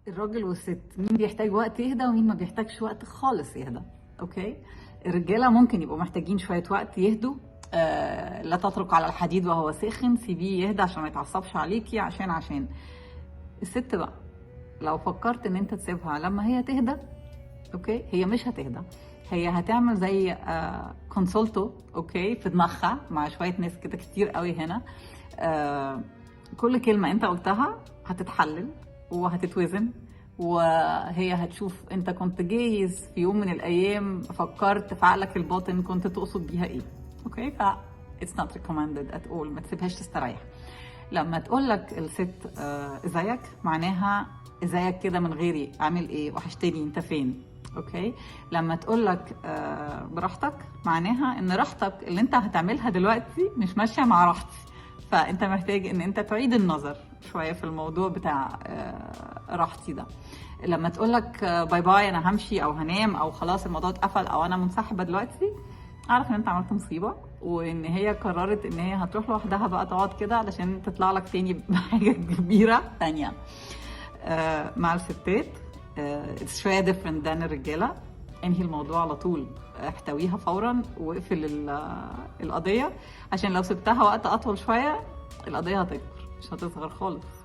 الراجل والست مين بيحتاج وقت يهدى ومين ما بيحتاجش وقت خالص يهدى. اوكي، الرجاله ممكن يبقوا محتاجين شويه وقت يهدوا. لا تترك على الحديد وهو ساخن، سيبيه يهدى عشان ما يتعصبش عليكي. عشان الست بقى لو فكرت ان انت تسيبها لما هي تهدى، اوكي، هي مش هتهدى. هي هتعمل زي كونسولتو، اوكي، في دماغها مع شويه ناس كده كتير قوي هنا. كل كلمه انت قلتها هتتحلل وهتتوزن، وهي هتشوف انت كنت جايز في يوم من الايام فكرت في عقلك الباطن كنت تقصد بيها ايه. اوكي، ف it's not recommended at all. ما تسيبهاش تستريح. لما تقول لك الست ازيك، معناها ازيك كده من غيري، عامل ايه، وحشتني، انت فين. اوكي، لما تقول لك براحتك، معناها ان راحتك اللي انت هتعملها دلوقتي مش ماشيه مع راحتي، فانت محتاج ان انت تعيد النظر شويه في الموضوع بتاع راحتي ده. لما تقول لك باي باي انا همشي او هنام او خلاص الموضوع اتقفل او انا منسحبه دلوقتي، اعرف ان انت عملت مصيبه، وان هي قررت ان هي هتروح لوحدها بقى تقعد كده علشان تطلع لك تاني بحاجه كبيره تانيه. مع الستات شويه different than الرجاله. انهي الموضوع على طول، احتويها فورا واقفل القضيه، عشان لو سبتها وقت اطول شويه القضيه هتكبر مش هتصغر خالص.